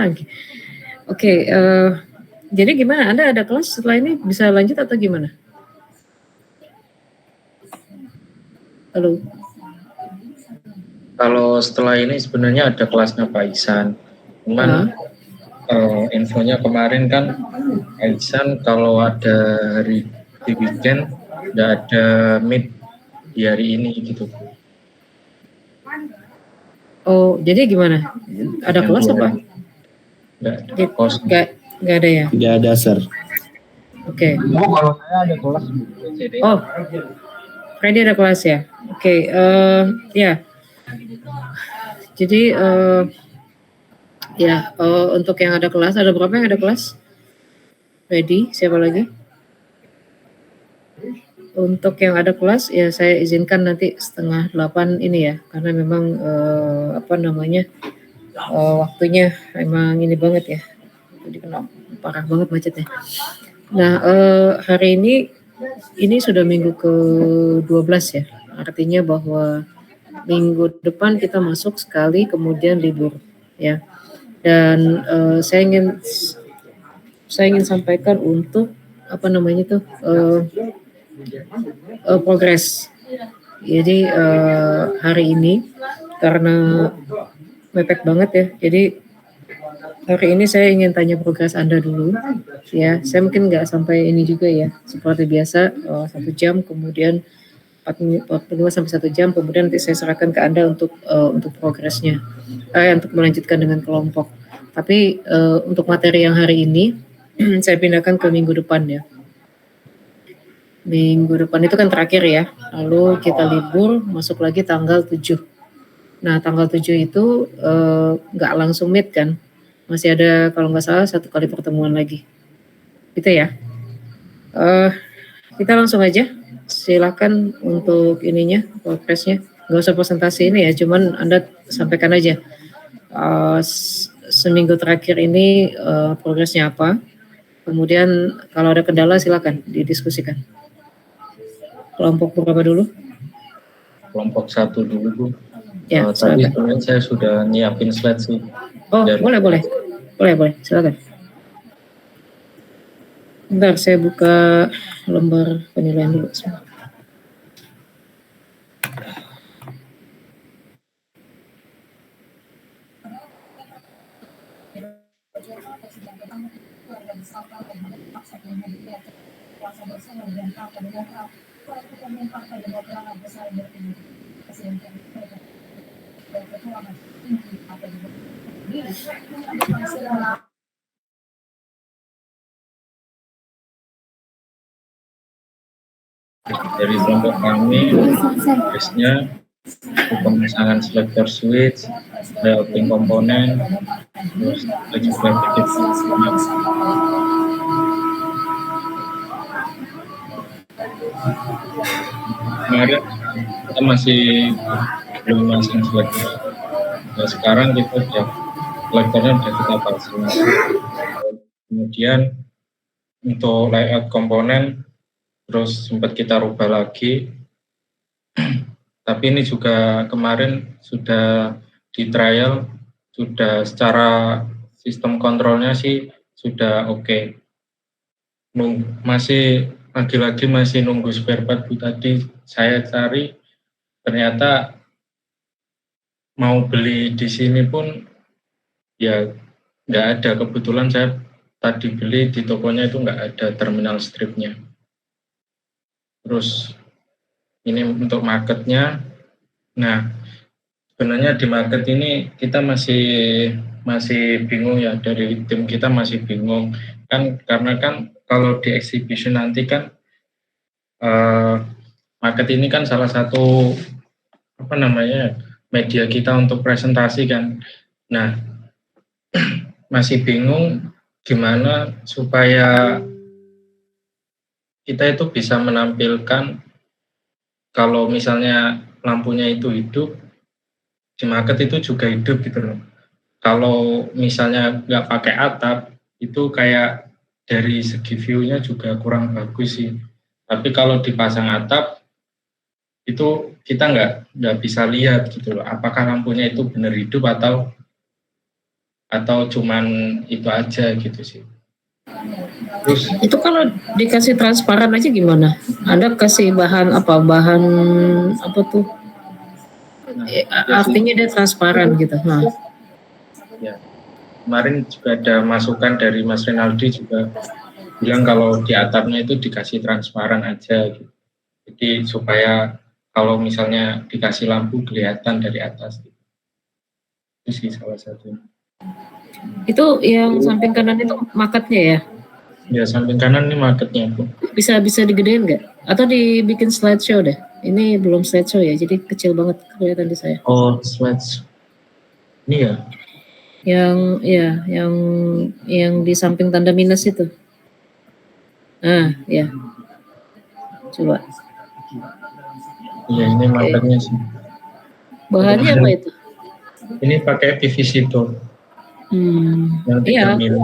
lagi. Oke, jadi gimana? Anda ada kelas setelah ini bisa lanjut atau gimana? Halo. Kalau setelah ini sebenarnya ada kelasnya Pak Ihsan. Cuman infonya kemarin kan Pak Ihsan kalau ada hari di weekend nggak ada meet di hari ini gitu. Oh, jadi gimana? Ada kelas apa? Nggak ada ya? Nggak ada, Sir. Oke. Oh, kalau saya ada kelas. Oh, Freddy ada kelas ya? Oke, ya. Jadi untuk yang ada kelas, ada berapa yang ada kelas? Freddy, siapa lagi? Untuk yang ada kelas, ya saya izinkan nanti 7:30 ini ya, karena memang waktunya emang ini banget ya. Jadi kena parah banget macetnya. Nah, hari ini sudah minggu ke-12 ya. Artinya bahwa minggu depan kita masuk sekali kemudian libur ya. Dan saya ingin sampaikan untuk progres. Jadi hari ini karena mepet banget ya. Jadi hari ini saya ingin tanya progres Anda dulu, ya. Saya mungkin nggak sampai ini juga ya, seperti biasa 1 jam, kemudian 45 sampai 1 jam, kemudian nanti saya serahkan ke Anda untuk progresnya, untuk melanjutkan dengan kelompok. Tapi untuk materi yang hari ini saya pindahkan ke minggu depan ya. Minggu depan itu kan terakhir ya, lalu kita libur, masuk lagi tanggal 7. Nah, tanggal 7 itu nggak langsung meet kan, masih ada kalau nggak salah 1 kali pertemuan lagi, gitu ya. Kita langsung aja, silakan untuk ininya, progresnya. Nggak usah presentasi ini ya, cuman Anda sampaikan aja seminggu terakhir ini progresnya apa. Kemudian kalau ada kendala silakan didiskusikan. Kelompok berapa dulu? Kelompok 1 dulu, Bu. Ya, tadi sebenarnya saya sudah nyiapin slide sih. Oh, boleh, silakan. Bentar, saya buka lembar penilaian dulu. Dari kelompok kami, progresnya pemasangan selector switch, routing komponen, terus juga kemarin kita masih belum masang selector. Nah, sekarang kita selektornya sudah kita pasang. Kemudian untuk layout komponen terus sempat kita rubah lagi. Tapi ini juga kemarin sudah di trial, sudah secara sistem kontrolnya sih sudah oke. Masih lagi-lagi masih nunggu spare part, Bu. Tadi saya cari, ternyata mau beli di sini pun ya nggak ada. Kebetulan saya tadi beli di tokonya itu nggak ada terminal stripnya. Terus ini untuk marketnya. Nah, sebenarnya di market ini kita masih bingung ya, dari tim kita masih bingung kan, karena kan kalau di exhibition nanti kan market ini kan salah satu media kita untuk presentasi kan. Nah, masih bingung gimana supaya kita itu bisa menampilkan kalau misalnya lampunya itu hidup, di market itu juga hidup gitu loh. Kalau misalnya nggak pakai atap, itu kayak dari segi view-nya juga kurang bagus sih. Tapi kalau dipasang atap, itu kita nggak bisa lihat gitu loh, apakah lampunya itu benar hidup atau atau cuman itu aja gitu sih. Terus Itu kalau dikasih transparan aja gimana? Anda kasih bahan apa? Bahan apa tuh? ya sih, Artinya dia transparan gitu. Nah, ya kemarin juga ada masukan dari Mas Renaldi juga bilang kalau di atapnya itu dikasih transparan aja gitu. Jadi supaya kalau misalnya dikasih lampu kelihatan dari atas gitu. Itu sih salah satunya. itu yang samping kanan itu marketnya ya? Ya samping kanan ini marketnya Bu. Bisa digedein nggak? Atau dibikin slideshow deh? Ini belum slideshow ya, jadi kecil banget kelihatan di saya. Oh, slides. Ini ya. Yang ya, yang di samping tanda minus itu. Nah, ya. Coba. Ya ini marketnya sih. Bahannya apa itu? Ini pakai PVC door yang 3 Iya. mili.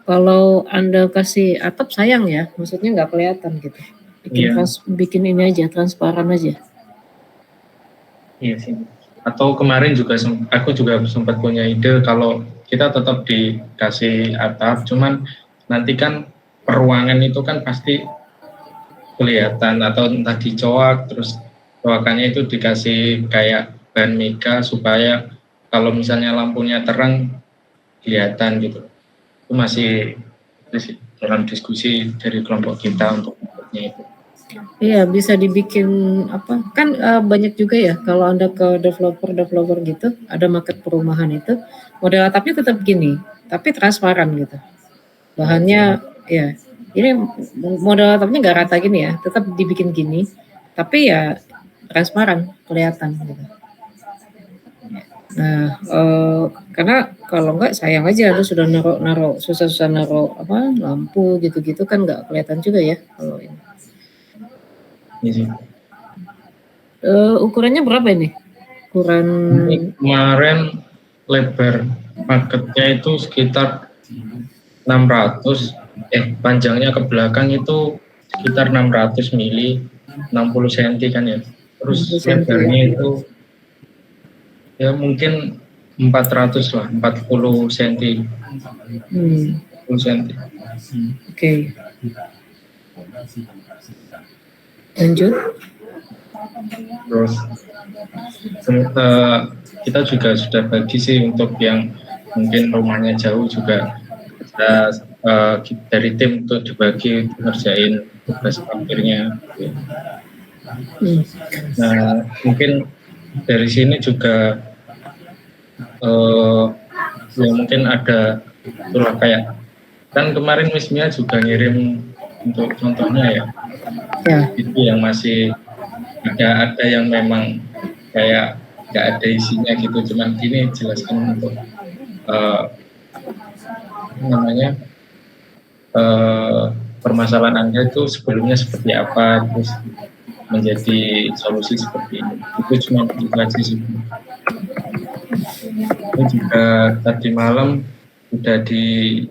Kalau Anda kasih atap sayang ya, maksudnya nggak kelihatan gitu. Bikin ini aja, transparan aja. Iya sih. Atau kemarin juga aku juga sempat punya ide kalau kita tetap dikasih atap, cuman nanti kan peruangan itu kan pasti kelihatan atau entah dicoak, terus coakannya itu dikasih kayak bahan mika supaya kalau misalnya lampunya terang kelihatan gitu. Itu masih dalam diskusi dari kelompok kita untuk membuatnya itu. Iya, bisa dibikin apa? Kan banyak juga ya kalau Anda ke developer gitu, ada market perumahan itu, model atapnya tetap gini, tapi transparan gitu. Bahannya ya, ini model atapnya nggak rata gini ya, tetap dibikin gini, tapi ya transparan, kelihatan gitu. Nah, karena kalau nggak sayang aja Anda sudah naruh susah-susah naruh apa lampu gitu-gitu kan nggak kelihatan juga ya kalau ini. Ukurannya berapa ini? Ini kemarin lebar marketnya itu sekitar 600, panjangnya ke belakang itu sekitar 600 mili, 60 cm kan ya. Terus lebarnya itu ya mungkin 400 lah, 40 cm. 40 cm. Oke. Lanjut. Terus kita juga sudah bagi sih untuk yang mungkin rumahnya jauh juga dari tim untuk dibagi ngerjain tugas parkirnya. Nah mungkin dari sini juga ya mungkin ada itulah kayak kan kemarin Miss Mia juga ngirim untuk contohnya ya. Itu yang masih ada yang memang kayak nggak ada isinya gitu, cuman gini jelaskan untuk permasalahan Anda itu sebelumnya seperti apa, terus menjadi solusi seperti ini. Itu cuma itu sih. Itu juga tadi malam udah di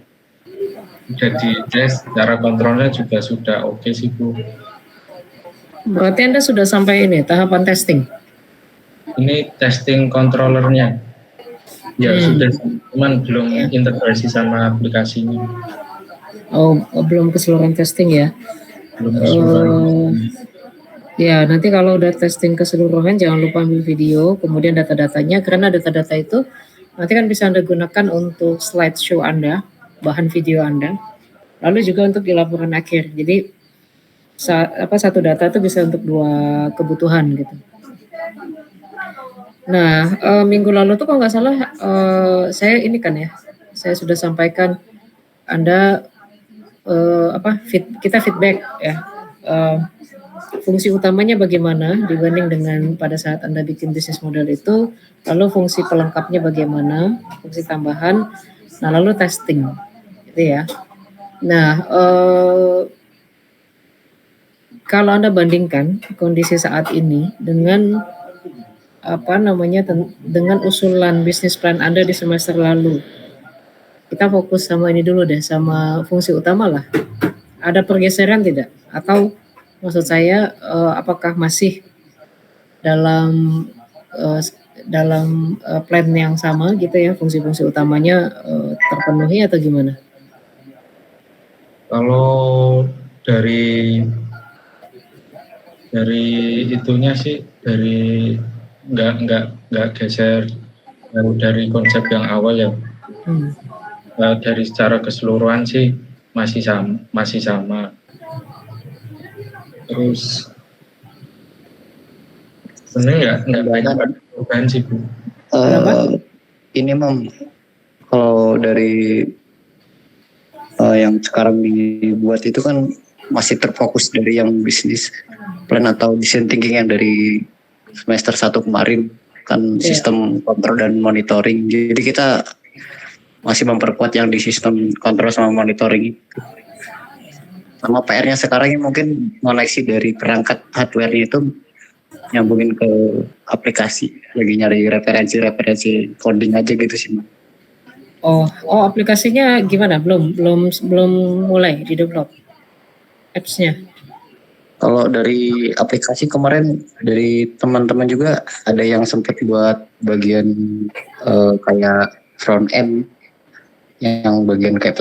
tes, cara kontrolnya juga sudah oke sih Bu. Berarti Anda sudah sampai ini tahapan testing? Ini testing controllernya. Ya sudah, cuman belum integrasi sama aplikasinya. Oh, belum keseluruhan testing ya? Belum keseluruhan. Ya, nanti kalau udah testing keseluruhan jangan lupa ambil video, kemudian data-datanya, karena data-data itu nanti kan bisa Anda gunakan untuk slideshow Anda, bahan video Anda, lalu juga untuk di laporan akhir. Jadi satu data itu bisa untuk 2 kebutuhan gitu. Nah, minggu lalu tuh kalau nggak salah saya ini kan ya, saya sudah sampaikan Anda kita feedback ya. Fungsi utamanya bagaimana dibanding dengan pada saat Anda bikin bisnis model itu, lalu fungsi pelengkapnya bagaimana, fungsi tambahan, nah lalu testing, gitu ya. Nah, kalau Anda bandingkan kondisi saat ini dengan dengan usulan bisnis plan Anda di semester lalu, kita fokus sama ini dulu deh, sama fungsi utama lah. Ada pergeseran tidak? Atau maksud saya apakah masih dalam dalam plan yang sama gitu ya, fungsi-fungsi utamanya terpenuhi atau gimana? Kalau dari itunya sih, dari nggak geser dari konsep yang awal ya. Dari secara keseluruhan sih masih sama. Terus sebenarnya nggak banyak perubahan sih Bu. Ini Mam, kalau dari yang sekarang dibuat itu kan masih terfokus dari yang bisnis plan atau design thinking yang dari semester 1 kemarin kan, sistem kontrol dan monitoring. Jadi kita masih memperkuat yang di sistem kontrol sama monitoring itu. Sama PR-nya sekarang ini mungkin koneksi dari perangkat hardware-nya itu nyambungin ke aplikasi, lagi nyari referensi coding aja gitu sih. Oh, aplikasinya gimana? Belum mulai di develop apps-nya. Kalau dari aplikasi kemarin dari teman-teman juga ada yang sempat buat bagian kayak front end, yang bagian kayak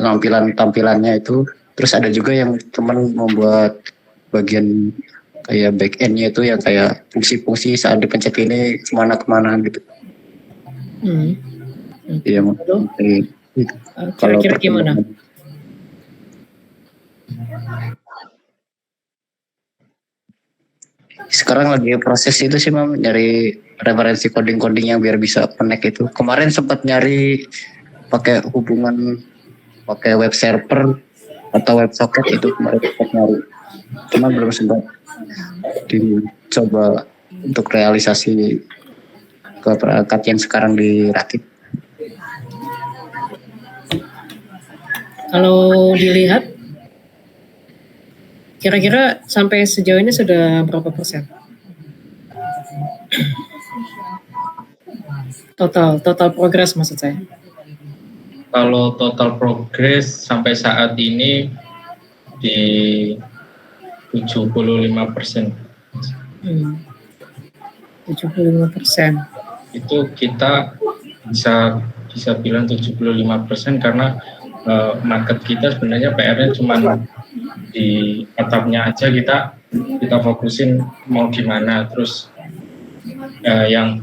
tampilannya itu. Terus ada juga yang teman membuat bagian kayak back end-nya itu yang kayak fungsi-fungsi saat dipencet ini kemana gitu. Iya, kira-kira gimana? Sekarang lagi proses itu sih Mam, nyari referensi coding-codingnya biar bisa connect itu. Kemarin sempat nyari pakai web server atau web socket, itu kemarin sempat nyari. Cuma belum sempat dicoba untuk realisasi ke perangkat yang sekarang dirakit. Kalau dilihat, kira-kira sampai sejauh ini sudah berapa persen? Total progress maksud saya. Kalau total progress sampai saat ini di 75%. 75%. Itu kita bisa bilang 75% karena market kita sebenarnya PR-nya cuma di atapnya aja, kita fokusin mau gimana. Terus yang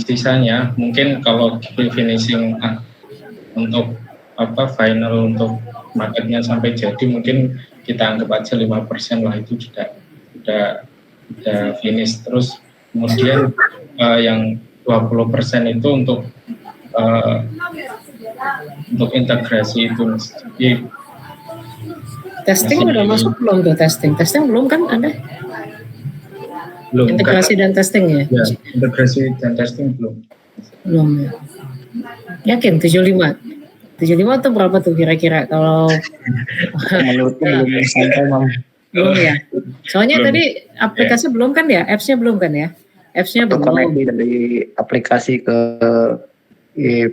sisanya mungkin kalau finishing untuk final untuk marketnya sampai jadi mungkin kita anggap aja 5% lah, itu sudah finish. Terus kemudian yang 20% itu untuk integrasi itu. Jadi, testing udah masuk belum tuh? Testing belum kan Anda? Belum. Integrasi dan testing ya? Ya, integrasi dan testing belum ya. Yakin 75 itu berapa tuh kira-kira kalau menurutku belum sampai Mam. Belum ya. Soalnya tadi aplikasi belum kan ya, apps-nya belum kan ya? Apps-nya belum. Koneksi dari aplikasi ke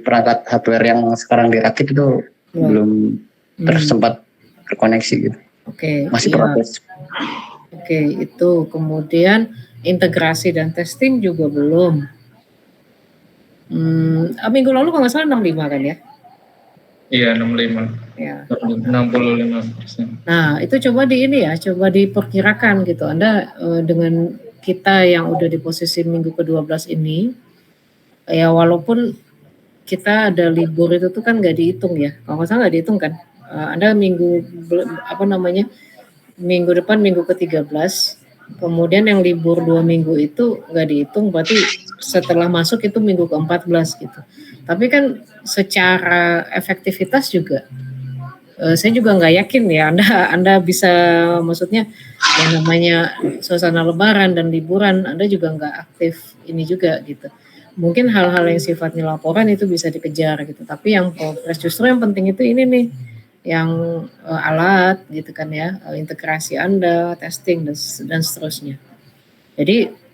perangkat hardware yang sekarang dirakit itu belum tersempat terkoneksi gitu. Oke. Masih proses. Oke, itu kemudian integrasi dan testing juga belum. Minggu lalu kalau nggak salah 65 kan ya? Iya, 65. Ya. 65%. Nah, itu coba diperkirakan gitu. Anda dengan kita yang udah di posisi minggu ke-12 ini, ya walaupun kita ada libur itu tuh kan nggak dihitung ya. Kalau nggak salah nggak dihitung kan. Anda minggu depan minggu ke-13, kemudian yang libur 2 minggu itu nggak dihitung, berarti setelah masuk itu minggu ke-14 gitu. Tapi kan secara efektivitas juga saya juga nggak yakin ya Anda bisa, maksudnya yang namanya suasana lebaran dan liburan Anda juga nggak aktif ini juga gitu. Mungkin hal-hal yang sifatnya laporan itu bisa dikejar gitu, tapi yang progres justru yang penting itu ini nih, yang alat gitu kan ya, integrasi Anda, testing dan seterusnya. Jadi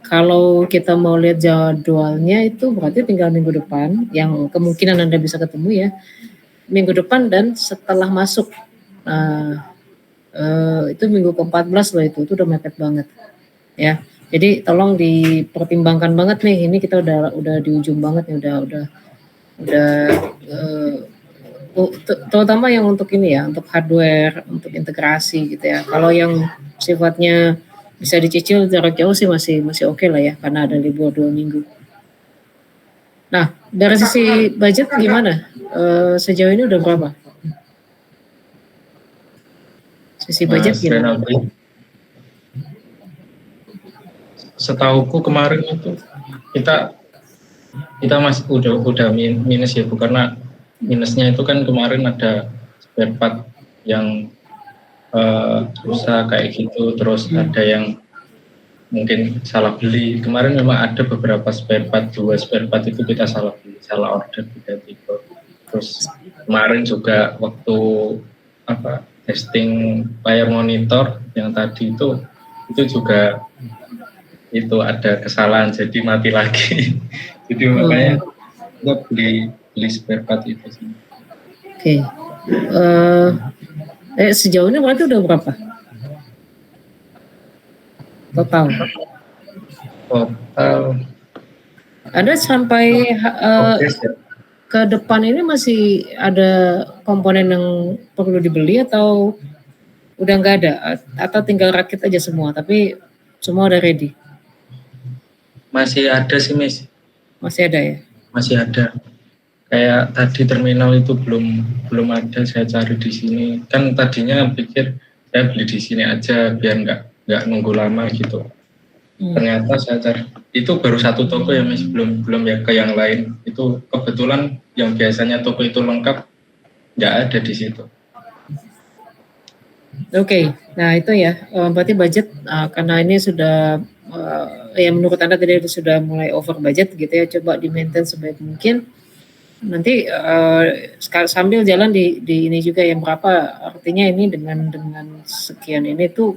kalau kita mau lihat jadwalnya itu berarti tinggal minggu depan yang kemungkinan Anda bisa ketemu ya, minggu depan dan setelah masuk. Itu minggu ke-14 loh, itu udah mepet banget ya. Jadi tolong dipertimbangkan banget nih, ini kita udah di ujung banget nih, udah terutama yang untuk ini ya, untuk hardware, untuk integrasi gitu ya. Kalau yang sifatnya bisa dicicil jarak jauh sih masih oke lah ya, karena ada libur 2 minggu. Nah, dari sisi budget gimana? Sejauh ini udah berapa? Sisi budget Mas gimana? Renaldi, setauku kemarin itu kita masih udah minus ya, Bu, karena minusnya itu kan kemarin ada spare part yang rusak kayak gitu, terus ada yang mungkin salah beli. Kemarin memang ada beberapa spare part, 2 spare part itu kita salah beli, salah order tiba-tiba. Terus kemarin juga waktu testing layar monitor yang tadi itu juga itu ada kesalahan, jadi mati lagi. Jadi makanya kita beli spare part itu sih. Oke. Sejauh ini berarti udah berapa? Total. Ada sampai ke depan ini masih ada komponen yang perlu dibeli atau udah nggak ada, atau tinggal rakit aja semua, tapi semua udah ready? Masih ada sih, Miss. Masih ada ya? Masih ada. Kayak tadi terminal itu belum ada, saya cari di sini. Kan tadinya pikir saya beli di sini aja biar nggak nunggu lama gitu. Ternyata saya cari itu baru satu toko ya, Miss, belum ya ke yang lain. Itu kebetulan yang biasanya toko itu lengkap nggak ada di situ. Oke. Nah itu ya, berarti budget karena ini sudah yang menurut Anda tadi sudah mulai over budget gitu ya, coba di maintain sebaik mungkin. Nanti sambil jalan di ini juga yang berapa, artinya ini dengan sekian ini tuh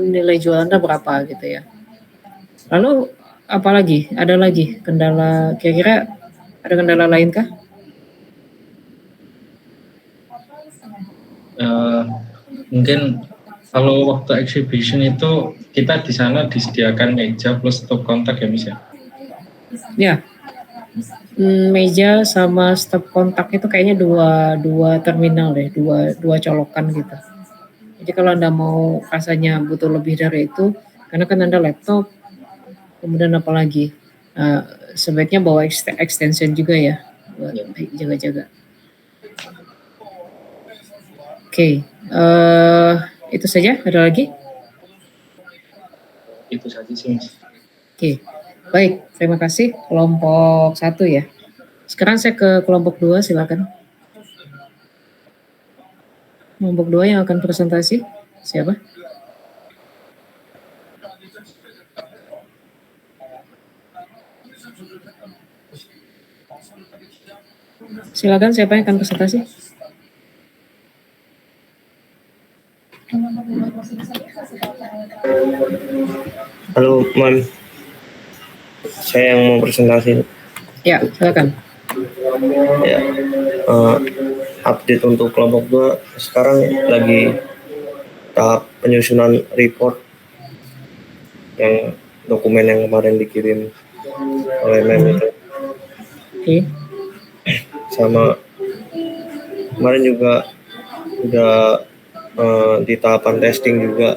nilai jual Anda berapa gitu ya. Lalu apalagi, ada lagi kendala, kira-kira ada kendala lain kah? Mungkin kalau waktu exhibition itu kita di sana disediakan meja plus stop kontak ya, Miss ya? Ya, meja sama stop kontak itu kayaknya dua terminal deh, dua colokan gitu. Jadi kalau Anda mau rasanya butuh lebih dari itu, karena kan Anda laptop, kemudian apa lagi? Sebaiknya bawa extension juga ya, buat jaga-jaga. Oke, itu saja. Ada lagi? Itu saja sih, Mas. Oke, baik. Terima kasih kelompok 1 ya. Sekarang saya ke kelompok 2, silakan. Kelompok 2 yang akan presentasi siapa? Silakan, siapa yang akan presentasi? Halo, Man. Saya yang mau presentasi. Ya, silakan. Ya, update untuk kelompok 2 sekarang lagi tahap penyusunan report yang dokumen yang kemarin dikirim oleh MEM itu. Oke. Sama kemarin juga udah di tahapan testing juga.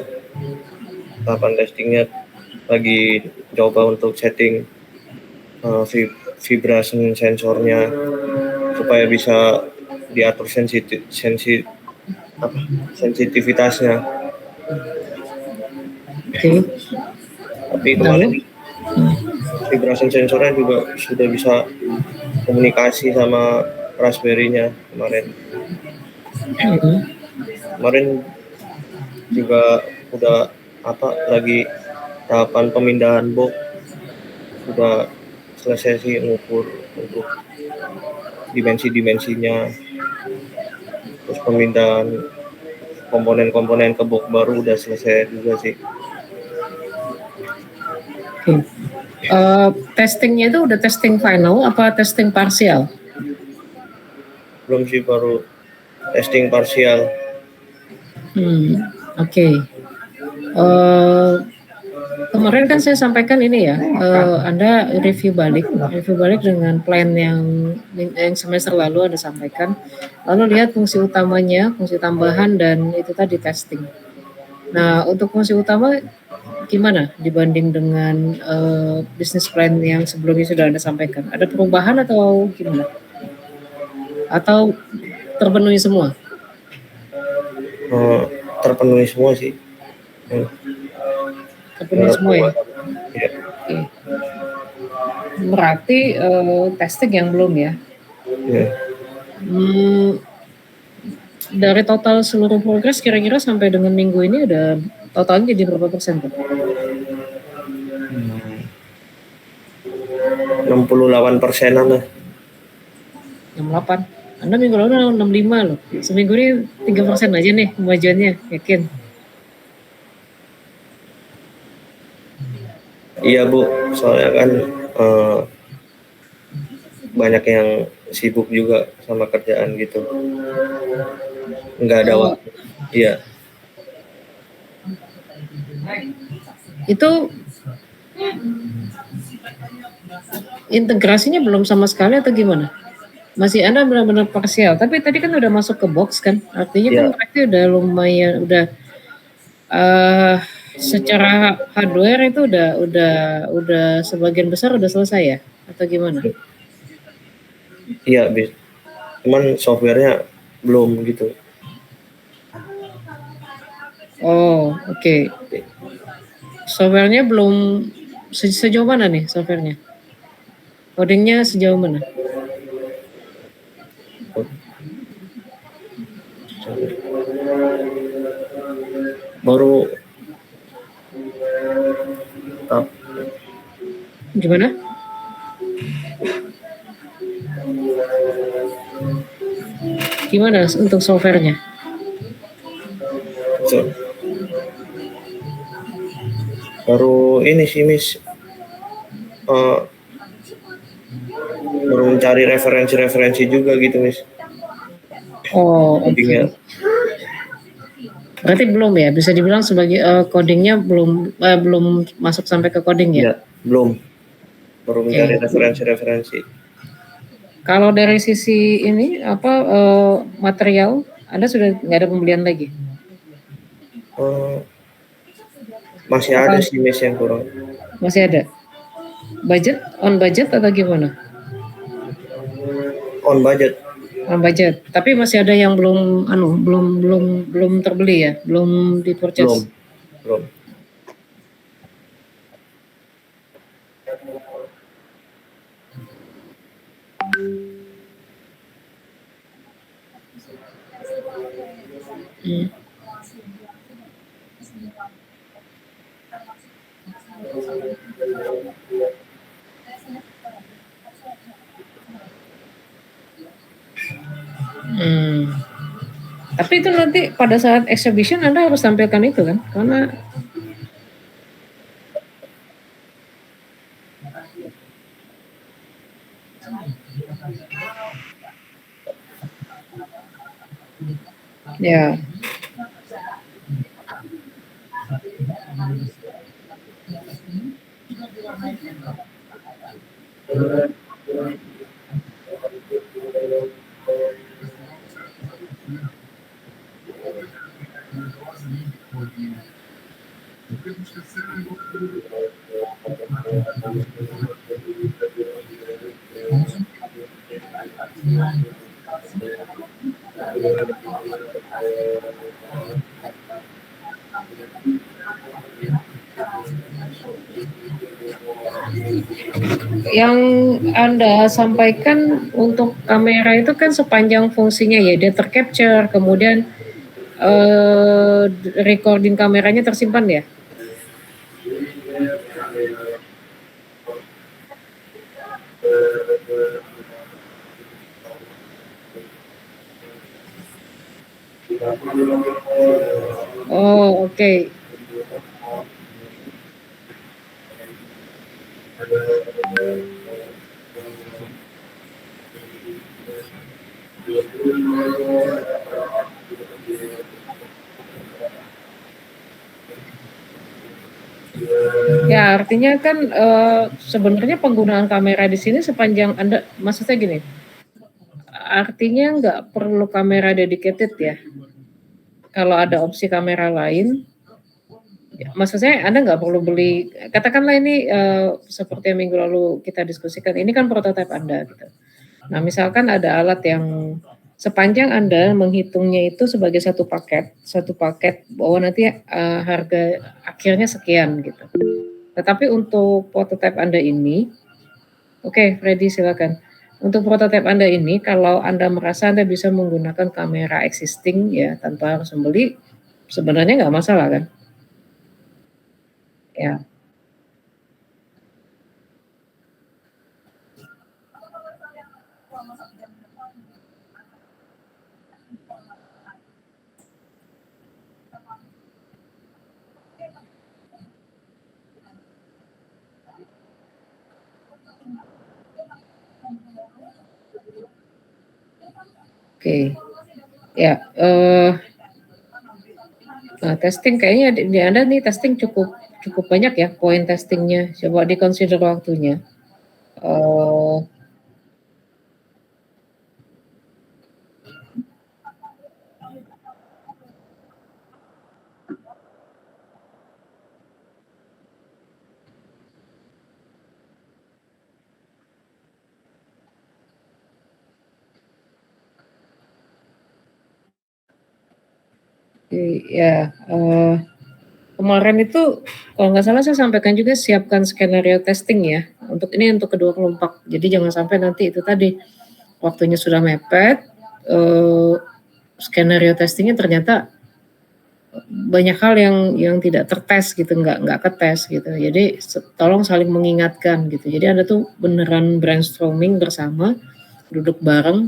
Tahapan testingnya lagi coba untuk setting vibration sensornya supaya bisa diatur sensitivitasnya. Oke. Tapi kemarin vibration sensornya juga sudah bisa komunikasi sama Raspberry-nya kemarin. Kemarin juga udah lagi tahapan pemindahan box, sudah selesai sih ngukur untuk dimensi-dimensinya, terus pemindahan komponen-komponen ke box baru udah selesai juga sih. Testingnya itu udah testing final apa testing parsial? Belum sih, baru testing parsial. Oke. Kemarin kan saya sampaikan ini ya, Anda review balik dengan plan yang semester lalu Anda sampaikan, lalu lihat fungsi utamanya, fungsi tambahan, dan itu tadi testing. Nah, untuk fungsi utama gimana dibanding dengan bisnis plan yang sebelumnya sudah Anda sampaikan? Ada perubahan atau gimana? Atau terpenuhi semua? Terpenuhi semua sih. Terpenuhi semua ya? Ya. Oke. Berarti testing yang belum ya? Ya. Dari total seluruh progres kira-kira sampai dengan minggu ini ada totalnya jadi berapa persen Pak? 68%-an lah. 68. Anda minggu lalu 65 loh. Seminggu ini 3% aja nih kemajuannya, yakin? Iya Bu, soalnya kan banyak yang sibuk juga sama kerjaan gitu. Nggak ada waktu. Iya. Itu integrasinya belum sama sekali atau gimana? Masih Anda benar-benar parsial, tapi tadi kan udah masuk ke box kan? Artinya kan berarti udah lumayan, udah secara hardware itu udah sebagian besar udah selesai ya? Atau gimana? Iya, cuman softwarenya belum gitu. Oh, oke. Softwarenya belum, sejauh mana nih softwarenya? Codingnya sejauh mana? Baru gimana? Gimana untuk softwarenya? Baru ini sih Miss, baru mencari referensi juga gitu Miss. Oh, oke. Okay. Berarti belum ya, bisa dibilang sebagai codingnya belum masuk sampai ke coding ya? Ya, belum. Baru mencari referensi. Kalau dari sisi ini material, Anda sudah nggak ada pembelian lagi? Masih ada sih Miss yang kurang. Masih ada. On budget atau gimana? On budget. On budget. Tapi masih ada yang belum terbeli ya, belum di-purchase. Belum. Tapi itu nanti pada saat exhibition Anda harus tampilkan itu kan, karena ya. Yang Anda sampaikan untuk kamera itu kan sepanjang fungsinya ya, dia tercapture, kemudian recording kameranya tersimpan ya? Oh, oke. Ya, artinya kan sebenarnya penggunaan kamera di sini sepanjang Anda, maksudnya gini, artinya nggak perlu kamera dedicated ya. Kalau ada opsi kamera lain, maksud saya Anda nggak perlu beli, katakanlah ini seperti yang minggu lalu kita diskusikan, ini kan prototipe Anda gitu. Nah, misalkan ada alat yang sepanjang Anda menghitungnya itu sebagai satu paket bahwa nanti harga akhirnya sekian gitu. Tetapi untuk prototipe Anda ini, oke, Freddy silakan. Untuk prototipe Anda ini, kalau Anda merasa Anda bisa menggunakan kamera existing ya tanpa harus membeli, sebenarnya nggak masalah kan? Ya. Oke. Ya, nah, testing kayaknya di Anda nih testing cukup banyak ya poin testingnya. Coba dikonsider waktunya. Ya, kemarin itu kalau nggak salah saya sampaikan juga siapkan skenario testing ya. Untuk ini untuk kedua kelompok. Jadi jangan sampai nanti itu tadi waktunya sudah mepet, skenario testingnya ternyata banyak hal yang tidak tertes gitu, nggak ketes gitu. Jadi tolong saling mengingatkan gitu. Jadi Anda tuh beneran brainstorming bersama, duduk bareng,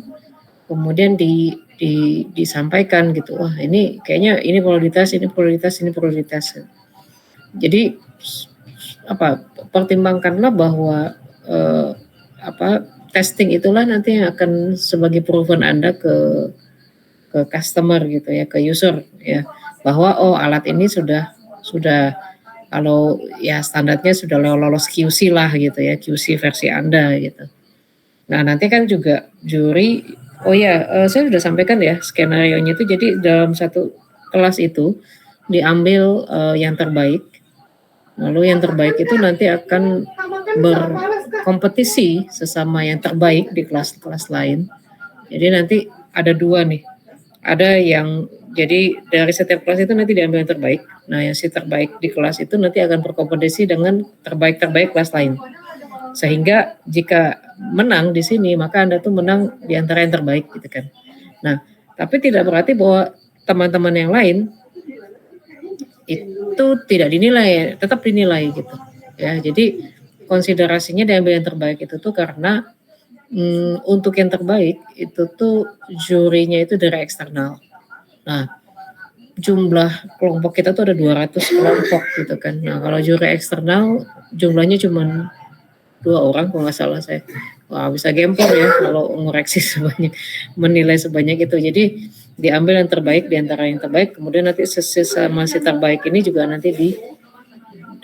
kemudian disampaikan gitu. Wah, ini kayaknya ini prioritas, ini prioritas, ini prioritas. Jadi pertimbangkanlah bahwa testing itulah nanti yang akan sebagai proven Anda ke customer gitu ya, ke user ya, bahwa alat ini sudah kalau ya standarnya sudah lolos QC lah gitu ya, QC versi Anda gitu. Nah, nanti kan juga juri, saya sudah sampaikan ya skenario-nya itu, jadi dalam satu kelas itu diambil yang terbaik, lalu yang terbaik itu nanti akan berkompetisi sesama yang terbaik di kelas-kelas lain. Jadi nanti ada dua nih, ada yang jadi dari setiap kelas itu nanti diambil yang terbaik. Nah, yang si terbaik di kelas itu nanti akan berkompetisi dengan terbaik kelas lain. Sehingga jika menang di sini, maka Anda tuh menang di antara yang terbaik gitu kan. Nah, tapi tidak berarti bahwa teman-teman yang lain itu tidak dinilai, tetap dinilai gitu. Ya, jadi konsiderasinya diambil yang terbaik itu tuh karena untuk yang terbaik itu tuh jurinya itu dari eksternal. Nah, jumlah kelompok kita tuh ada 200 kelompok gitu kan. Nah, kalau juri eksternal jumlahnya cuma 2 orang kalau nggak salah saya. Wah, bisa gempor ya kalau ngoreksi menilai sebanyak itu. Jadi diambil yang terbaik di antara yang terbaik, kemudian nanti sisa masih terbaik ini juga nanti di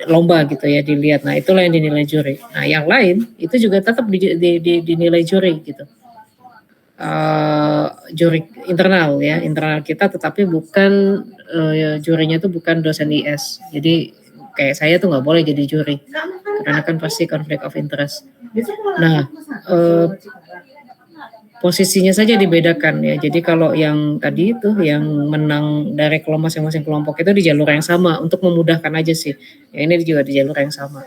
lomba gitu ya, dilihat. Nah, itulah yang dinilai juri. Nah, yang lain itu juga tetap dinilai juri gitu. Juri internal ya, internal kita, tetapi bukan jurinya itu bukan dosen IS. Jadi kayak saya tuh nggak boleh jadi juri karena kan pasti konflik of interest. Nah, posisinya saja dibedakan ya. Jadi kalau yang tadi itu yang menang dari masing-masing kelompok itu di jalur yang sama untuk memudahkan aja sih. Ya, ini juga di jalur yang sama.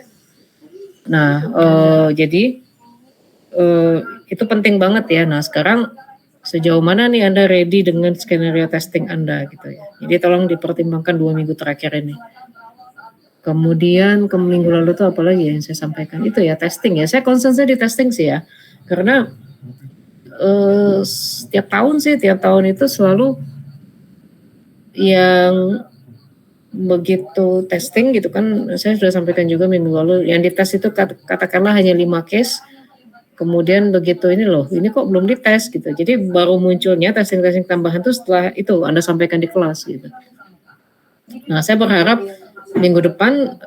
Nah, jadi itu penting banget ya. Nah, sekarang sejauh mana nih Anda ready dengan skenario testing Anda gitu ya. Jadi tolong dipertimbangkan 2 minggu terakhir ini. Kemudian ke minggu lalu tuh apalagi yang saya sampaikan itu ya testing ya. Saya concern di testing sih ya. Karena tiap tahun itu selalu yang begitu testing gitu kan, saya sudah sampaikan juga minggu lalu, yang dites itu katakanlah hanya 5 case, kemudian begitu ini kok belum dites gitu. Jadi baru munculnya testing tambahan tuh setelah itu Anda sampaikan di kelas gitu. Nah, saya berharap minggu depan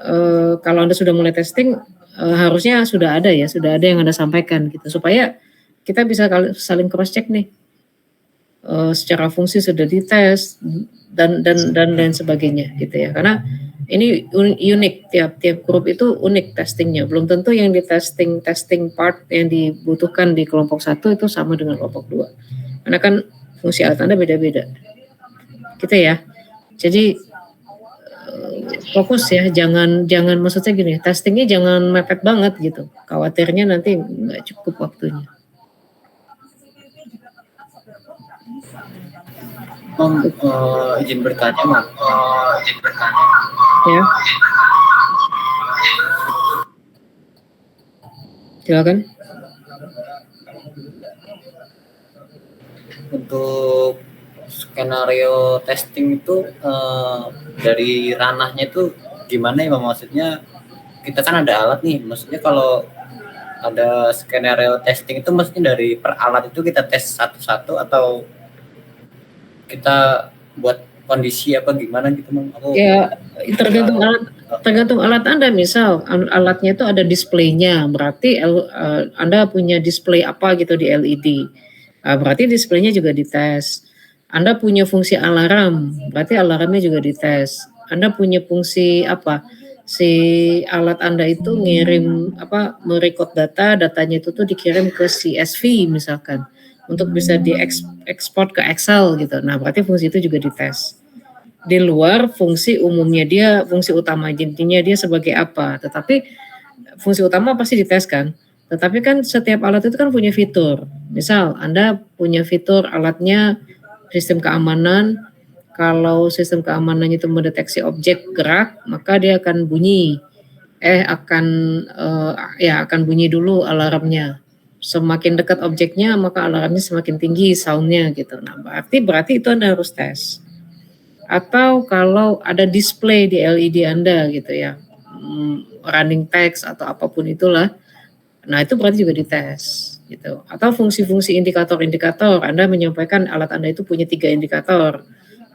kalau Anda sudah mulai testing harusnya sudah ada yang Anda sampaikan gitu supaya kita bisa saling cross check nih. Secara fungsi sudah dites dan lain sebagainya gitu ya, karena ini unik, tiap grup itu unik testingnya, belum tentu yang di testing part yang dibutuhkan di kelompok 1 itu sama dengan kelompok 2 karena kan fungsi alat Anda beda-beda gitu ya. Jadi fokus ya, jangan maksudnya gini, testingnya jangan mepet banget gitu, khawatirnya nanti nggak cukup waktunya. Izin bertanya, Mam. Ya. Silakan. Untuk skenario testing itu dari ranahnya itu gimana ya, Mam? Maksudnya kita kan ada alat nih, maksudnya kalau ada skenario testing itu maksudnya dari per alat itu kita tes satu-satu atau kita buat kondisi apa gimana gitu, Mam? Ya tergantung alat Anda. Misal alatnya itu ada displaynya, berarti Anda punya display apa gitu di LED, berarti displaynya juga dites. Anda punya fungsi alarm, berarti alarmnya juga dites. Anda punya fungsi apa, si alat Anda itu ngirim merecord datanya itu tuh dikirim ke CSV misalkan untuk bisa diekspor ke Excel gitu. Nah, berarti fungsi itu juga dites. Di luar fungsi umumnya dia, fungsi utama intinya dia sebagai apa. Tetapi fungsi utama pasti dites kan. Tetapi kan setiap alat itu kan punya fitur. Misal Anda punya fitur alatnya sistem keamanan. Kalau sistem keamanannya itu mendeteksi objek gerak, maka dia akan bunyi. Akan bunyi dulu alarmnya. Semakin dekat objeknya maka alarmnya semakin tinggi soundnya gitu. Nah, berarti itu Anda harus tes. Atau kalau ada display di LED Anda gitu ya, running text atau apapun itulah, nah itu berarti juga dites gitu. Atau fungsi-fungsi indikator Anda menyampaikan alat Anda itu punya 3 indikator.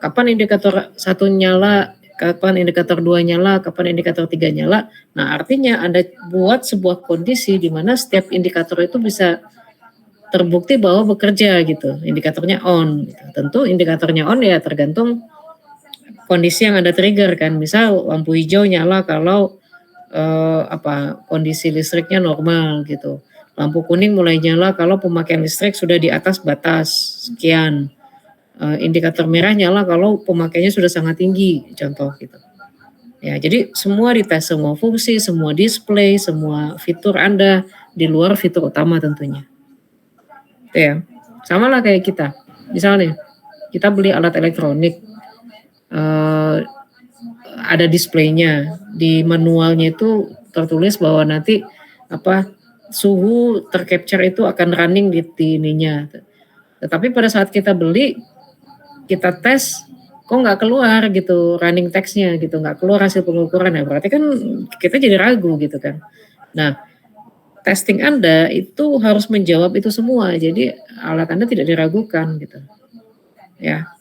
Kapan indikator 1 nyala, kapan indikator 2 nyala, kapan indikator 3 nyala. Nah, artinya Anda buat sebuah kondisi di mana setiap indikator itu bisa terbukti bahwa bekerja gitu. Indikatornya on gitu. Tentu indikatornya on ya tergantung kondisi yang Anda trigger kan. Misal lampu hijau nyala kalau kondisi listriknya normal gitu. Lampu kuning mulai nyala kalau pemakaian listrik sudah di atas batas sekian. Indikator merah nyala kalau pemakaiannya sudah sangat tinggi, contoh gitu. Ya, jadi semua dites, semua fungsi, semua display, semua fitur Anda di luar fitur utama tentunya. Itu ya. Sama lah kayak kita. Misalnya kita beli alat elektronik, ada displaynya, di manualnya itu tertulis bahwa nanti suhu tercapture itu akan running di ininya. Tetapi pada saat kita beli, kita tes, kok nggak keluar gitu running text-nya gitu, nggak keluar hasil pengukuran, ya berarti kan kita jadi ragu gitu kan. Nah, testing Anda itu harus menjawab itu semua, jadi alat Anda tidak diragukan gitu ya.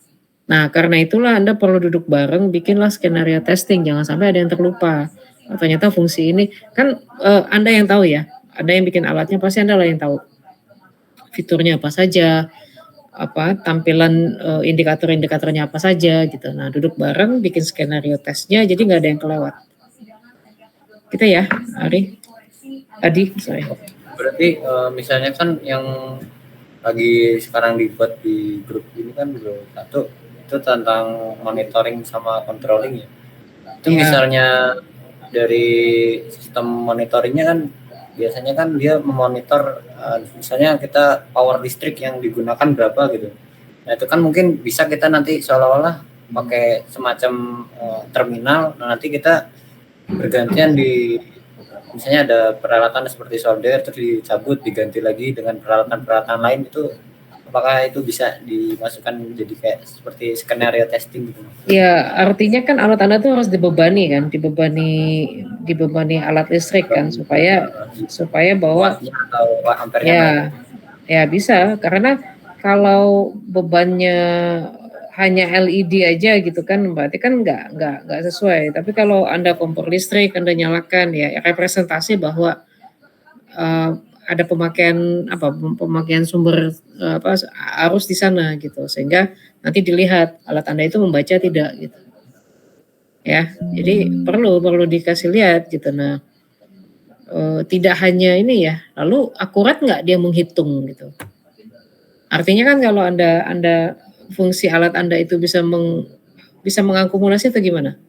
Nah, karena itulah Anda perlu duduk bareng, bikinlah skenario testing, jangan sampai ada yang terlupa. Ternyata fungsi ini kan Anda yang tahu ya, Anda yang bikin alatnya pasti Anda lah yang tahu fiturnya apa saja, tampilan indikator-indikatornya apa saja gitu. Nah, duduk bareng bikin skenario tesnya, jadi nggak ada yang kelewat. Gitu ya, Adi, sorry. Berarti misalnya kan yang lagi sekarang dibuat di grup ini kan grup 1 itu tentang monitoring sama controlling ya. Itu misalnya dari sistem monitoringnya kan biasanya kan dia memonitor misalnya kita power listrik yang digunakan berapa gitu. Nah, itu kan mungkin bisa kita nanti seolah-olah pakai semacam terminal. Nah, nanti kita bergantian di misalnya ada peralatan seperti solder terus dicabut diganti lagi dengan peralatan-peralatan lain, itu apakah itu bisa dimasukkan jadi kayak seperti skenario testing gitu? Ya, artinya kan alat Anda tuh harus dibebani alat listrik kan supaya bahwa ya bisa, karena kalau bebannya hanya LED aja gitu kan, berarti kan nggak sesuai. Tapi kalau Anda kompor listrik, Anda nyalakan ya representasi bahwa ada pemakaian sumber arus di sana gitu, sehingga nanti dilihat alat Anda itu membaca tidak gitu. Ya, jadi perlu dikasih lihat gitu. Nah, tidak hanya ini ya, lalu akurat nggak dia menghitung gitu. Artinya kan kalau Anda fungsi alat Anda itu bisa mengakumulasi atau gimana?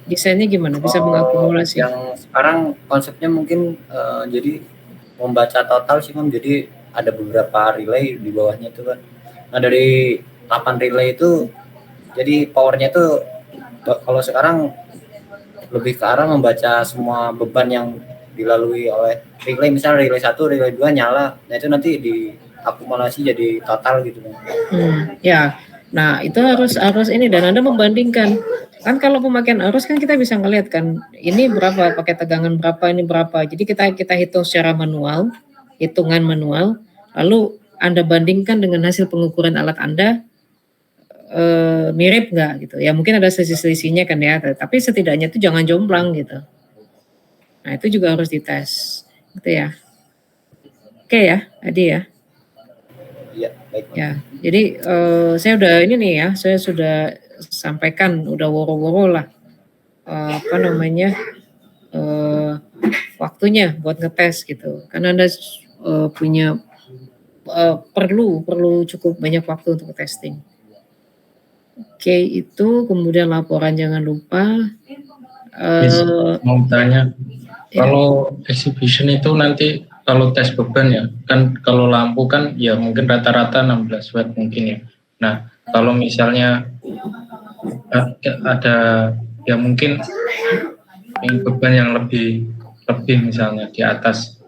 Desainnya gimana? Bisa mengakumulasi? Yang sekarang konsepnya mungkin jadi membaca total sih Mam. Jadi ada beberapa relay di bawahnya itu kan. Nah dari 8 relay itu jadi powernya itu kalau sekarang lebih ke arah membaca semua beban yang dilalui oleh relay, misalnya relay 1, relay 2 nyala. Nah itu nanti diakumulasi jadi total gitu. Ya. Nah, itu harus ini, dan Anda membandingkan. Kan kalau pemakaian arus kan kita bisa ngelihat kan, ini berapa, pakai tegangan berapa, ini berapa. Jadi kita hitung secara manual, hitungan manual, lalu Anda bandingkan dengan hasil pengukuran alat Anda, mirip nggak gitu. Ya mungkin ada selisih-selisihnya kan ya, tapi setidaknya itu jangan jomplang gitu. Nah, itu juga harus dites. Gitu ya. Oke ya, Adi ya. Iya, baik. Ya, jadi saya udah ini nih ya, saya sudah sampaikan, udah woro-woro lah, waktunya buat ngetes gitu. Karena Anda punya perlu cukup banyak waktu untuk testing. Oke, itu kemudian laporan jangan lupa. Mau tanya, Ya. kalau exhibition itu nanti kalau tes beban ya, kan kalau lampu kan ya mungkin rata-rata 16 watt mungkin ya. Nah, kalau misalnya ada ya mungkin beban yang lebih misalnya di atas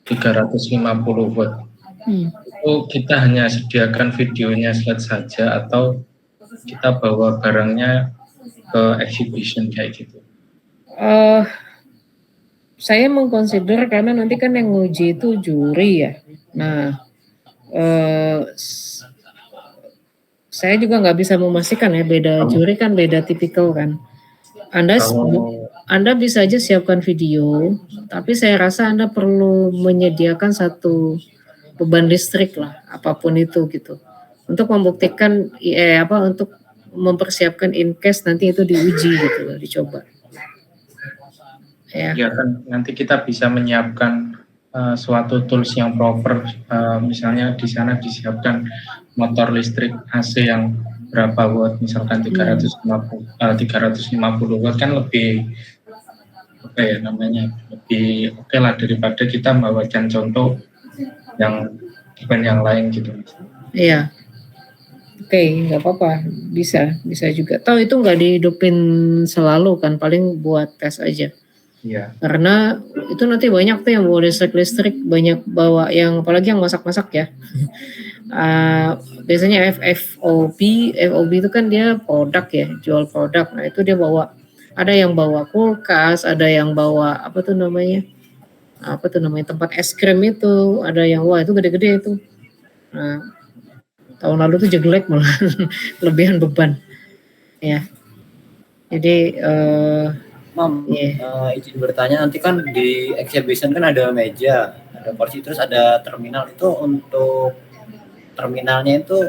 350 watt, itu kita hanya sediakan videonya slide saja atau kita bawa barangnya ke exhibition kayak gitu? Saya mengconsider karena nanti kan yang nguji itu juri ya. Nah, saya juga nggak bisa memastikan ya, beda juri kan beda tipikal kan. Anda bisa aja siapkan video, tapi saya rasa Anda perlu menyediakan satu beban listrik lah, apapun itu gitu, untuk membuktikan untuk mempersiapkan in case nanti itu diuji gitu loh, dicoba. Ya kan nanti kita bisa menyiapkan suatu tools yang proper, misalnya di sana disiapkan motor listrik AC yang berapa watt, misalkan 350 watt, kan lebih lebih oke lah daripada kita membawakan contoh yang beban yang lain gitu. Iya. Oke, nggak apa-apa, bisa juga. Tahu itu nggak dihidupin selalu kan, paling buat tes aja. Iya. Karena itu nanti banyak tuh yang bawa listrik, banyak bawa yang apalagi yang masak-masak ya. Biasanya FOB itu kan dia produk ya, jual produk. Nah itu dia bawa, ada yang bawa kulkas, ada yang bawa apa tuh namanya tempat es krim itu, ada yang wah itu gede-gede itu. Nah, tahun lalu tuh jelek malah kelebihan beban ya. Jadi Mam, izin bertanya, nanti kan di exhibition kan ada meja, ada kursi, terus ada terminal. Itu untuk terminalnya itu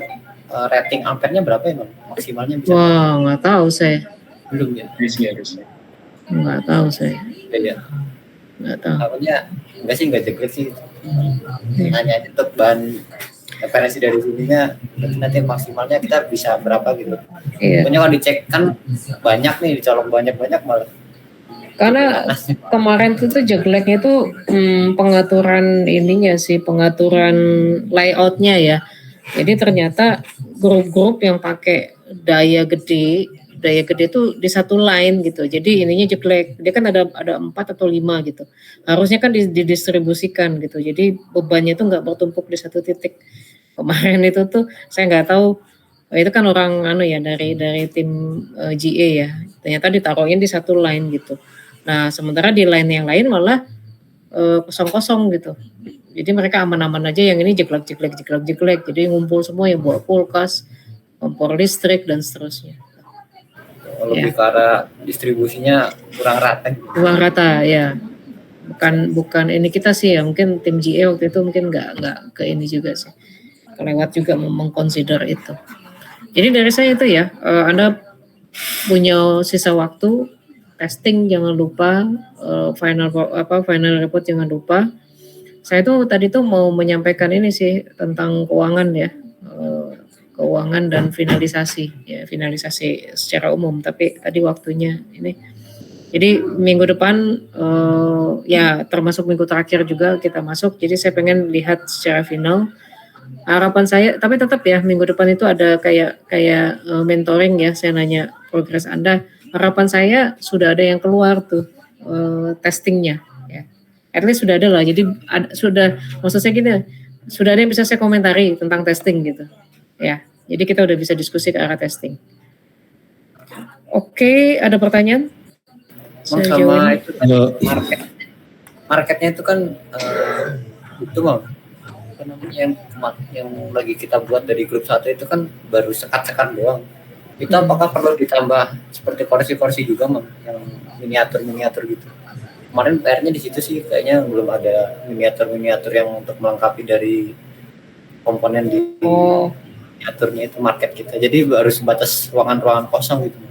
rating ampernya berapa ya Mam? Maksimalnya bisa? Wah, nggak tahu saya. Belum ya? Harusnya. Nggak tahu saya. Beda. Nggak tahu. Takutnya nggak jelek sih. Hanya aja untuk bahan referensi dari sininya, nanti maksimalnya kita bisa berapa gitu. Iya. Pokoknya kalau dicek kan banyak nih, dicolong banyak malah. Karena kemarin tuh jeleknya tuh pengaturan ininya sih, pengaturan layoutnya ya. Jadi ternyata grup-grup yang pakai daya gede tuh di satu line gitu. Jadi ininya jelek. Dia kan ada 4 atau 5 gitu. Harusnya kan didistribusikan gitu. Jadi bebannya tuh nggak bertumpuk di satu titik. Kemarin itu tuh saya nggak tahu. Itu kan orang dari tim GA ya. Ternyata ditaruhin di satu line gitu. Nah, sementara di line yang lain malah kosong-kosong gitu. Jadi mereka aman-aman aja, yang ini jeglek. Jadi ngumpul semua yang bawa kulkas, kompor listrik dan seterusnya. Lebih ke arah distribusinya kurang rata. Kurang rata ya. Bukan ini kita sih ya, mungkin tim GE waktu itu mungkin nggak ke ini juga sih. Kelewat juga mengconsider itu. Jadi dari saya itu ya, Anda punya sisa waktu testing jangan lupa, final report jangan lupa. Saya tuh tadi tuh mau menyampaikan ini sih tentang keuangan ya, keuangan dan finalisasi secara umum. Tapi tadi waktunya ini. Jadi minggu depan ya termasuk minggu terakhir juga kita masuk. Jadi saya pengen lihat secara final. Harapan saya, tapi tetap ya minggu depan itu ada kayak mentoring ya. Saya nanya progres Anda. Harapan saya sudah ada yang keluar tuh testingnya. Ya. At least sudah ada lah. Jadi maksud saya gini, sudah ada yang bisa saya komentari tentang testing gitu. Ya. Jadi kita udah bisa diskusi ke arah testing. Oke, ada pertanyaan? Sama itu kan marketnya itu kan itu Bang, apa namanya yang lagi kita buat dari grup 1 itu kan baru sekat-sekat doang. Itu apakah perlu ditambah seperti kursi-kursi juga Bang, yang miniatur gitu? Kemarin PR-nya di situ sih kayaknya belum ada miniatur yang untuk melengkapi dari komponen di miniaturnya itu market kita. Jadi baru sebatas ruangan-ruangan kosong gitu.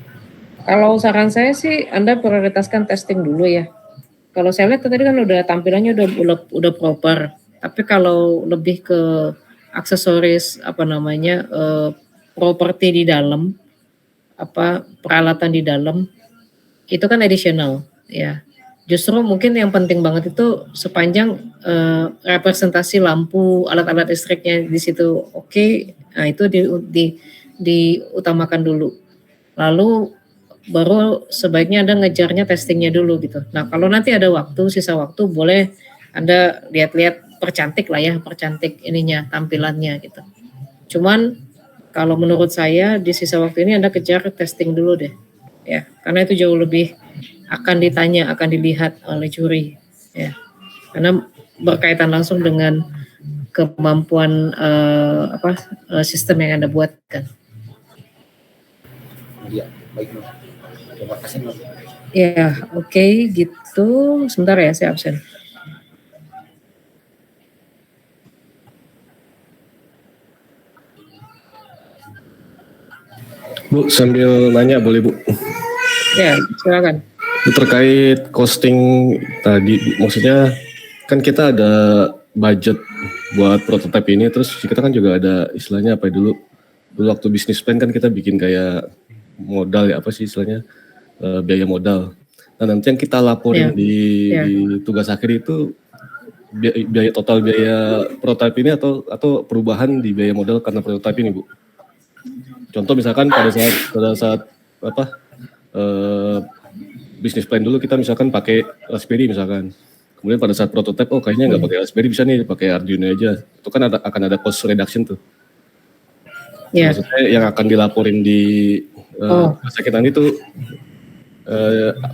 Kalau saran saya sih Anda prioritaskan testing dulu ya. Kalau saya lihat tadi kan udah tampilannya udah proper. Tapi kalau lebih ke aksesoris properti di dalam, peralatan di dalam itu kan additional ya. Justru mungkin yang penting banget itu sepanjang representasi lampu, alat-alat listriknya di situ oke, nah itu diutamakan dulu. Lalu baru sebaiknya Anda ngejarnya testingnya dulu gitu. Nah kalau nanti ada sisa waktu boleh Anda lihat-lihat percantik ininya, tampilannya gitu. Cuman kalau menurut saya di sisa waktu ini Anda kejar testing dulu deh. Ya, karena itu jauh lebih akan dilihat oleh juri ya. Karena berkaitan langsung dengan kemampuan sistem yang Anda buatkan. Iya, baik Bang. Terima kasih Bang. Ya, oke, gitu. Sebentar ya, saya absen. Bu, sambil nanya boleh Bu? Ya, silakan. Terkait costing tadi, maksudnya kan kita ada budget buat prototipe ini, terus kita kan juga ada istilahnya apa dulu waktu bisnis plan kan kita bikin kayak modal ya, apa sih istilahnya, biaya modal. Nah nanti yang kita laporin di tugas akhir itu total biaya prototipe ini atau perubahan di biaya modal karena prototipe ini Bu. Contoh misalkan pada saat bisnis plan dulu kita misalkan pakai Raspberry misalkan, kemudian pada saat prototipe kayaknya nggak pakai Raspberry, bisa nih pakai Arduino aja, itu kan akan ada cost reduction tuh. Maksudnya yang akan dilaporin di sakit nanti itu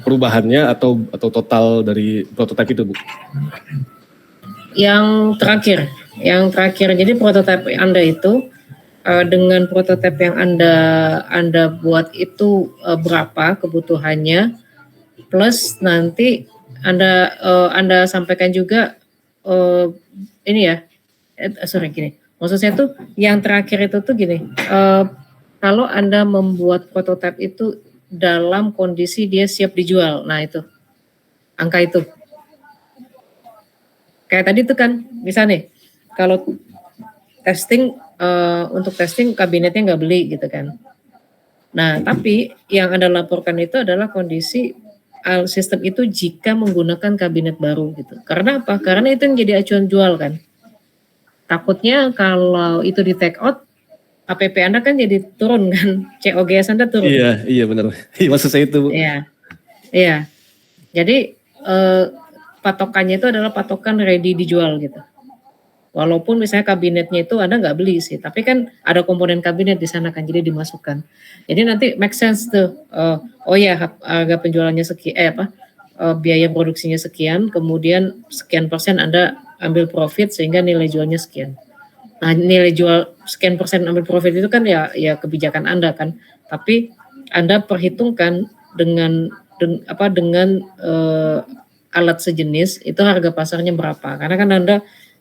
perubahannya atau total dari prototipe itu Bu? Yang terakhir jadi prototipe Anda itu dengan prototipe yang Anda buat itu berapa kebutuhannya, plus nanti Anda sampaikan juga maksud saya tuh yang terakhir itu tuh gini, kalau Anda membuat prototipe itu dalam kondisi dia siap dijual, nah itu angka itu kayak tadi tuh kan bisa nih kalau testing untuk testing kabinetnya nggak beli gitu kan. Nah tapi yang Anda laporkan itu adalah kondisi sistem itu jika menggunakan kabinet baru gitu. Karena apa? Karena itu yang jadi acuan jual kan. Takutnya kalau itu di take out, APP Anda kan jadi turun kan, COGS Anda turun. Iya benar. Maksud saya itu. Iya. Jadi patokannya itu adalah patokan ready dijual gitu. Walaupun misalnya kabinetnya itu Anda nggak beli sih, tapi kan ada komponen kabinet di sana kan, jadi dimasukkan. Jadi nanti make sense tuh. Harga penjualannya sekian, biaya produksinya sekian, kemudian sekian persen Anda ambil profit sehingga nilai jualnya sekian. Nah, nilai jual sekian persen ambil profit itu kan ya kebijakan Anda kan. Tapi Anda perhitungkan dengan alat sejenis itu harga pasarnya berapa. Karena kan Anda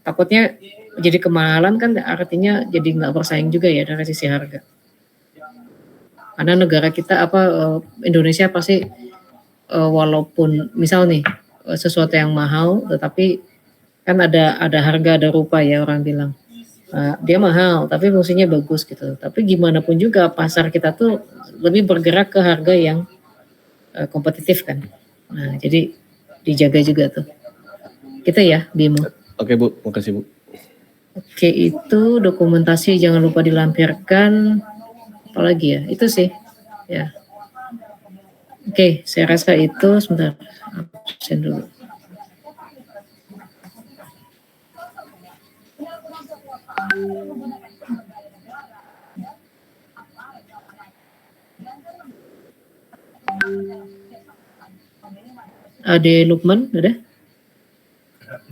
takutnya jadi kemahalan kan, artinya jadi nggak bersaing juga ya dari sisi harga. Karena negara kita Indonesia pasti walaupun misal nih sesuatu yang mahal, tetapi kan ada harga ada rupa ya orang bilang. Dia mahal tapi fungsinya bagus gitu. Tapi gimana pun juga pasar kita tuh lebih bergerak ke harga yang kompetitif kan. Nah, jadi dijaga juga tuh. Gitu ya, Bimo. Oke Bu, makasih Bu. Oke, itu dokumentasi jangan lupa dilampirkan. Apalagi ya, itu sih. Ya. Oke, saya rasa itu sebentar. Absen dulu. Ade Lukman, ada?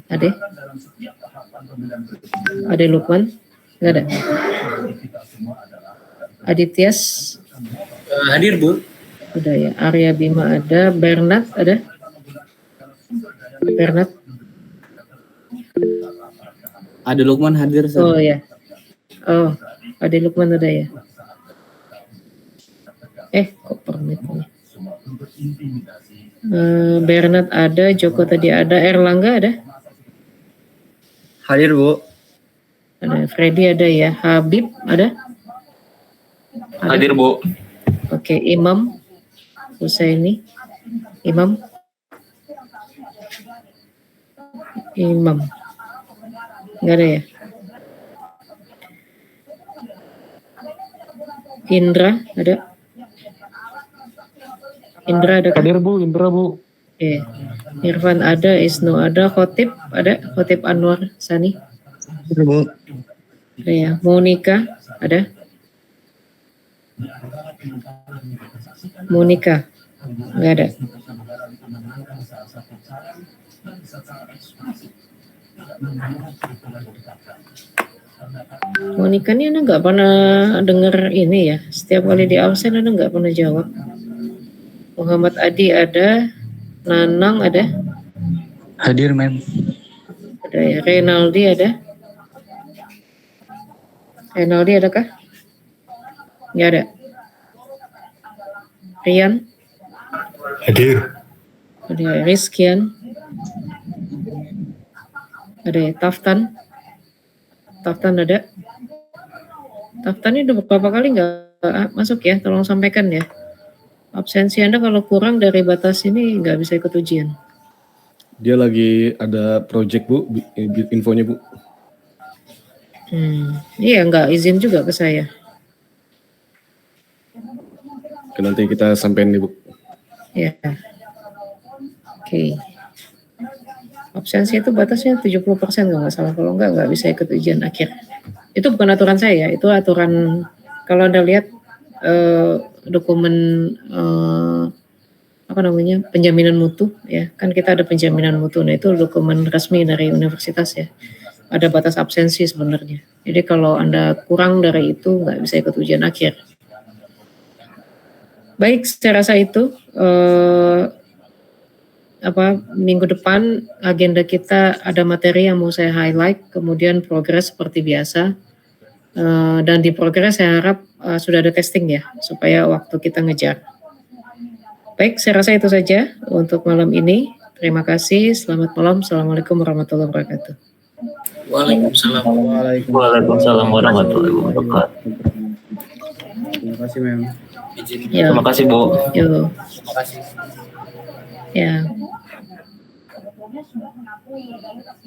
Ade? Ade Lukman? Enggak ada? Adityas? Hadir Bu. Ada ya. Arya Bima ada. Bernard ada? Bernard? Ada Lukman hadir. Oh ya. Oh, Ade Lukman ada ya. Kok permit nih? Bernard ada, Joko tadi ada, Erlangga ada? Hadir Bu. Ada, Freddy ada ya, Habib ada? Hadir Bu. Oke, Imam Husaini, Imam nggak ada ya? Indra ada? Indra ada? Hadir Bu, Indra Bu. Irfan ada, Isnu ada, Khotib ada, Khotib Anwar Sani. Bu. Ada ya, Monika ada? Monika nggak ada. Monika ini Anda nggak pernah dengar ini ya, setiap kali di absen Anda nggak pernah jawab. Muhammad Adi ada, Nanang ada? Hadir Mem. Ada ya, Renaldi ada? Renaldi adakah? Nggak ada. Rian? Hadir. Ada ya, Rizkian? Ada ya, Taftan? Taftan ada? Taftan ini udah beberapa kali nggak masuk ya, tolong sampaikan ya. Absensi Anda kalau kurang dari batas ini nggak bisa ikut ujian. Dia lagi ada project Bu, infonya Bu. Iya, nggak izin juga ke saya. Nanti kita sampein nih Bu. Ya. Oke. Absensi itu batasnya 70% kalau nggak salah. Kalau nggak bisa ikut ujian akhir. Itu bukan aturan saya ya, itu aturan kalau Anda lihat dokumen penjaminan mutu ya, kan kita ada penjaminan mutu. Nah, itu dokumen resmi dari universitas ya. Ada batas absensi sebenarnya. Jadi kalau Anda kurang dari itu nggak bisa ikut ujian akhir. Baik, saya rasa itu minggu depan agenda kita ada materi yang mau saya highlight, kemudian progres seperti biasa. Dan di progres saya harap sudah ada testing ya, supaya waktu kita ngejar. Baik, saya rasa itu saja untuk malam ini. Terima kasih, selamat malam. Assalamualaikum warahmatullahi wabarakatuh. Waalaikumsalam. Waalaikumsalam warahmatullahi wabarakatuh. Terima kasih Mem. Ya. Terima kasih Bu. Yo. Terima kasih. Ya.